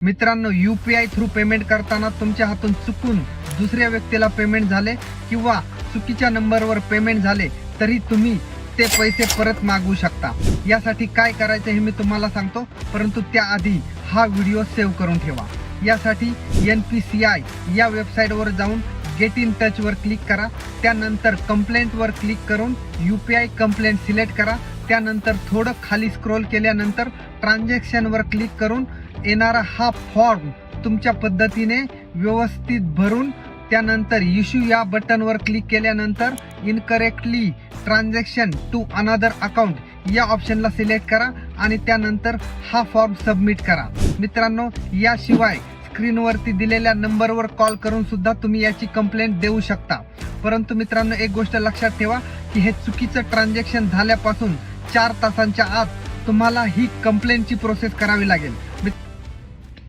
मित्रांनो, UPI through payment करताना तुमच्या हातून चुकून दुसऱ्या व्यक्तीला पेमेंट झाले किंवा चुकीच्या नंबरवर पेमेंट झाले तरी तुम्ही ते पैसे परत मागवू शकता। यासाठी काय करायचं हे मी तुम्हाला सांगतो, परंतु त्याआधी हा व्हिडिओ सेव्ह करून ठेवा। यासाठी NPCI या वेबसाईटवर जाऊन गेट इन टच वर क्लिक करा। त्यानंतर कंप्लेंट वर क्लिक करून UPI कंप्लेंट सिलेक्ट करा। त्यानंतर थोडं खाली स्क्रोल केल्यानंतर ट्रान्झॅक्शन वर क्लिक करून येणारा हा फॉर्म तुमच्या पद्धतीने व्यवस्थित भरून त्यानंतर इश्यू या बटनवर क्लिक केल्यानंतर incorrectly transaction to another account या ऑप्शनला सिलेक्ट करा आणि त्यानंतर हा फॉर्म सबमिट करा। मित्रांनो, याशिवाय स्क्रीनवरती दिलेल्या नंबरवर कॉल करून सुद्धा तुम्ही याची कंप्लेंट देऊ शकता। परंतु मित्रांनो, एक गोष्ट लक्षात ठेवा की हे चुकीचं ट्रान्झॅक्शन झाल्यापासून 4 तासांच्या आत तुम्हाला ही कंप्लेंटची प्रोसेस करावी लागेल।